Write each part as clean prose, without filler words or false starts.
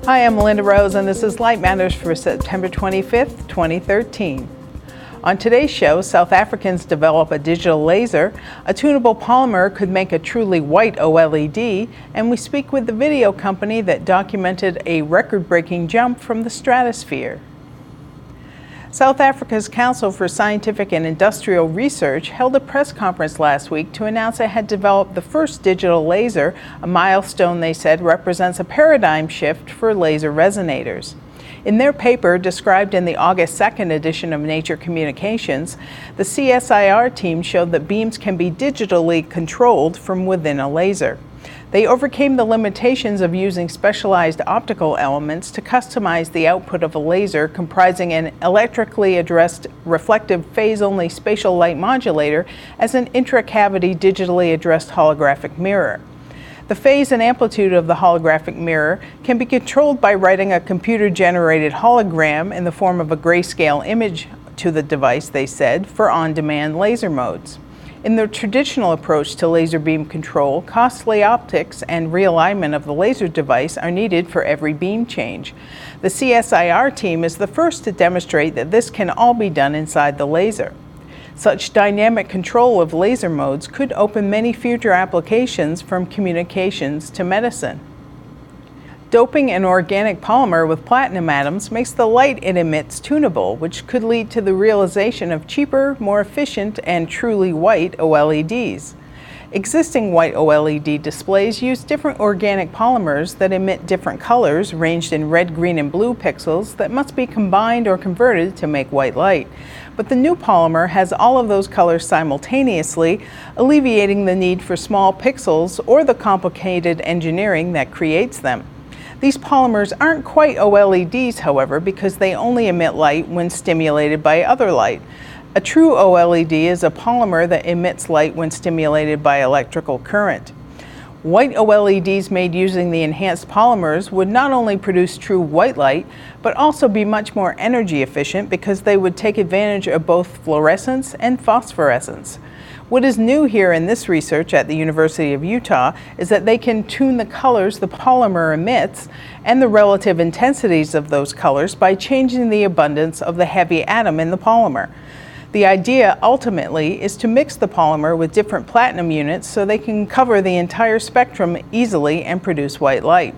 Hi, I'm Melinda Rose, and this is Light Matters for September 25th, 2013. On today's show, South Africans develop a digital laser, a tunable polymer could make a truly white OLED, and we speak with the video company that documented a record-breaking jump from the stratosphere. South Africa's Council for Scientific and Industrial Research held a press conference last week to announce it had developed the first digital laser, a milestone they said represents a paradigm shift for laser resonators. In their paper, described in the August 2nd edition of Nature Communications, the CSIR team showed that beams can be digitally controlled from within a laser. They overcame the limitations of using specialized optical elements to customize the output of a laser comprising an electrically addressed reflective phase-only spatial light modulator as an intracavity digitally addressed holographic mirror. The phase and amplitude of the holographic mirror can be controlled by writing a computer-generated hologram in the form of a grayscale image to the device, they said, for on-demand laser modes. In the traditional approach to laser beam control, costly optics and realignment of the laser device are needed for every beam change. The CSIR team is the first to demonstrate that this can all be done inside the laser. Such dynamic control of laser modes could open many future applications from communications to medicine. Doping an organic polymer with platinum atoms makes the light it emits tunable, which could lead to the realization of cheaper, more efficient, and truly white OLEDs. Existing white OLED displays use different organic polymers that emit different colors, ranged in red, green, and blue pixels that must be combined or converted to make white light. But the new polymer has all of those colors simultaneously, alleviating the need for small pixels or the complicated engineering that creates them. These polymers aren't quite OLEDs, however, because they only emit light when stimulated by other light. A true OLED is a polymer that emits light when stimulated by electrical current. White OLEDs made using the enhanced polymers would not only produce true white light, but also be much more energy efficient because they would take advantage of both fluorescence and phosphorescence. What is new here in this research at the University of Utah is that they can tune the colors the polymer emits and the relative intensities of those colors by changing the abundance of the heavy atom in the polymer. The idea ultimately is to mix the polymer with different platinum units so they can cover the entire spectrum easily and produce white light.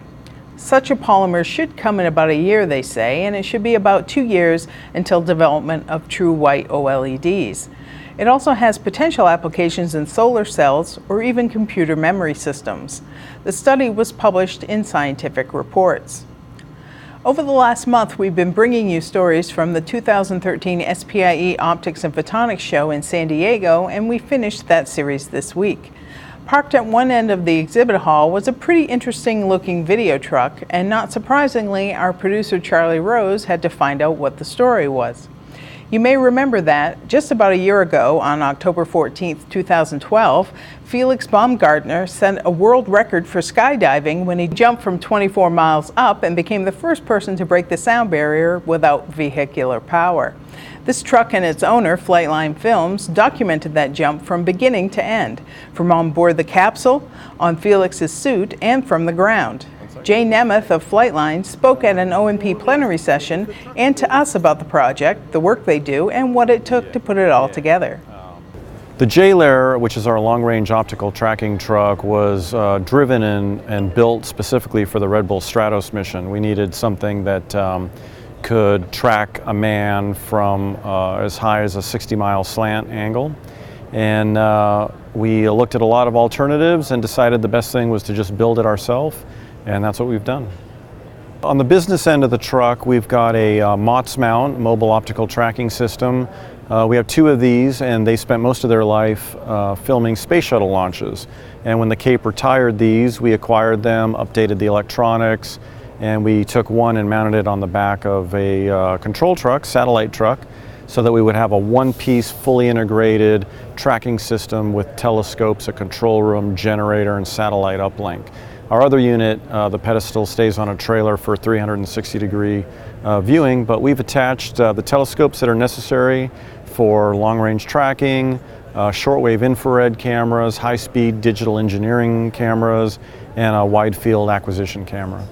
Such a polymer should come in about a year, they say, and it should be about 2 years until development of true white OLEDs. It also has potential applications in solar cells or even computer memory systems. The study was published in Scientific Reports. Over the last month, we've been bringing you stories from the 2013 SPIE Optics and Photonics show in San Diego, and we finished that series this week. Parked at one end of the exhibit hall was a pretty interesting looking video truck, and not surprisingly, our producer Charlie Rose had to find out what the story was. You may remember that just about a year ago, on October 14, 2012, Felix Baumgartner set a world record for skydiving when he jumped from 24 miles up and became the first person to break the sound barrier without vehicular power. This truck and its owner, Flightline Films, documented that jump from beginning to end, from on board the capsule, on Felix's suit, and from the ground. Jay Nemeth of Flightline spoke at an OMP plenary session and to us about the project, the work they do, and what it took to put it all together. The J-Layer, which is our long-range optical tracking truck, was driven and built specifically for the Red Bull Stratos mission. We needed something that could track a man from as high as a 60-mile slant angle. And we looked at a lot of alternatives and decided the best thing was to just build it ourselves. And that's what we've done. On the business end of the truck, we've got a MOTS mount, mobile optical tracking system. We have 2 of these, and they spent most of their life filming space shuttle launches. And when the Cape retired these, we acquired them, updated the electronics, and we took one and mounted it on the back of a control truck, satellite truck, so that we would have a one-piece, fully integrated tracking system with telescopes, a control room, generator, and satellite uplink. Our other unit, the pedestal, stays on a trailer for 360-degree viewing, but we've attached the telescopes that are necessary for long-range tracking, shortwave infrared cameras, high-speed digital engineering cameras, and a wide-field acquisition camera.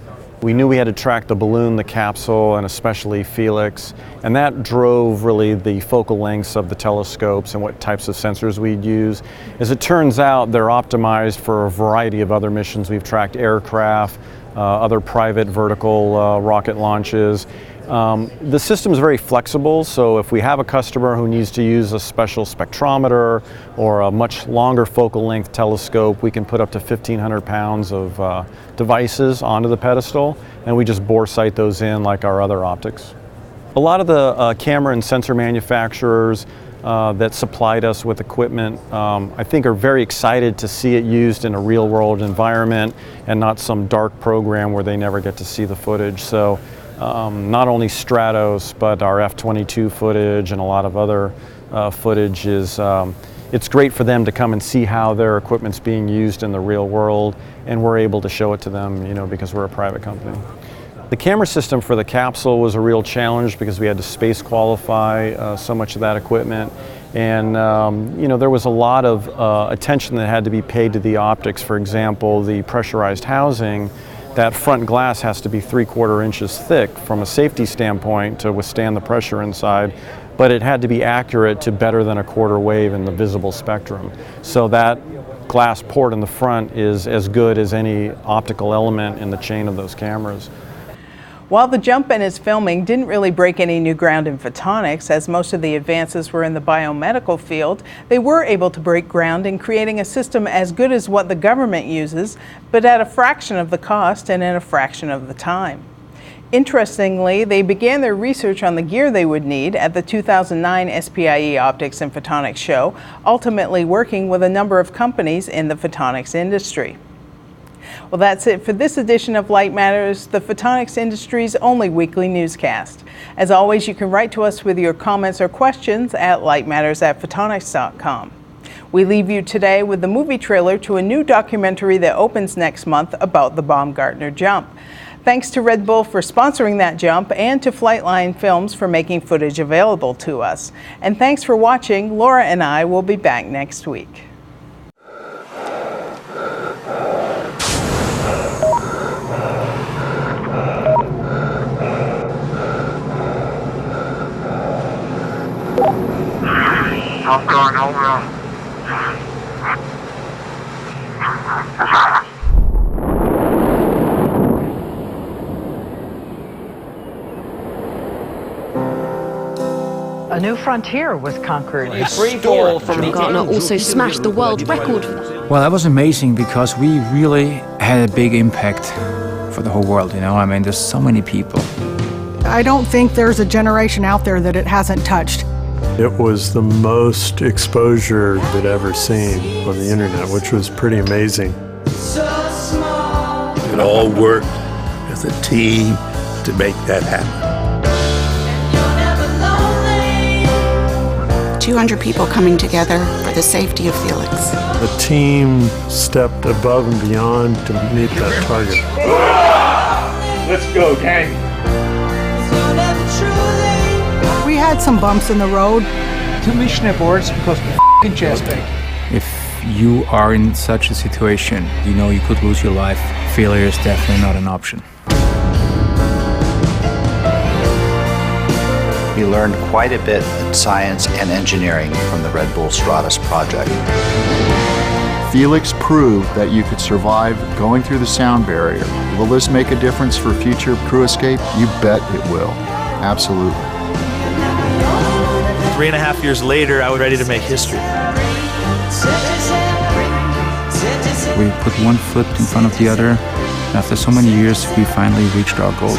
We knew we had to track the balloon, the capsule, and especially Felix, and that drove really the focal lengths of the telescopes and what types of sensors we'd use. As it turns out, they're optimized for a variety of other missions. We've tracked aircraft, other private vertical rocket launches. The system is very flexible, so if we have a customer who needs to use a special spectrometer or a much longer focal length telescope, we can put up to 1,500 pounds of devices onto the pedestal, and we just bore sight those in like our other optics. A lot of the camera and sensor manufacturers that supplied us with equipment, I think are very excited to see it used in a real world environment and not some dark program where they never get to see the footage. So not only Stratos, but our F-22 footage and a lot of other footage is, it's great for them to come and see how their equipment's being used in the real world, and we're able to show it to them, you know, because we're a private company. The camera system for the capsule was a real challenge because we had to space qualify so much of that equipment, and you know, there was a lot of attention that had to be paid to the optics. For example, the pressurized housing, that front glass has to be 3/4 inches thick from a safety standpoint to withstand the pressure inside, but it had to be accurate to better than a quarter wave in the visible spectrum. So that glass port in the front is as good as any optical element in the chain of those cameras. While the jump in its filming didn't really break any new ground in photonics, as most of the advances were in the biomedical field, they were able to break ground in creating a system as good as what the government uses, but at a fraction of the cost and in a fraction of the time. Interestingly, they began their research on the gear they would need at the 2009 SPIE Optics and Photonics show, ultimately working with a number of companies in the photonics industry. Well, that's it for this edition of Light Matters, the Photonics Industry's only weekly newscast. As always, you can write to us with your comments or questions at lightmatters@photonics.com. We leave you today with the movie trailer to a new documentary that opens next month about the Baumgartner jump. Thanks to Red Bull for sponsoring that jump, and to Flightline Films for making footage available to us. And thanks for watching. Laura and I will be back next week. I'm going over. A new frontier was conquered. Baumgartner also smashed the world record for that. Well, that was amazing because we really had a big impact for the whole world, you know? I mean, there's so many people. I don't think there's a generation out there that it hasn't touched. It was the most exposure that I'd ever seen on the internet, which was pretty amazing. We all worked as a team to make that happen. 200 people coming together for the safety of Felix. The team stepped above and beyond to meet that target. Let's go, gang. We had some bumps in the road. 2 mission aborts because of the chest bag. If you are in such a situation, you know you could lose your life. Failure is definitely not an option. We learned quite a bit in science and engineering from the Red Bull Stratos project. Felix proved that you could survive going through the sound barrier. Will this make a difference for future crew escape? You bet it will. Absolutely. 3.5 years later, I was ready to make history. We put one foot in front of the other. After so many years, we finally reached our goal.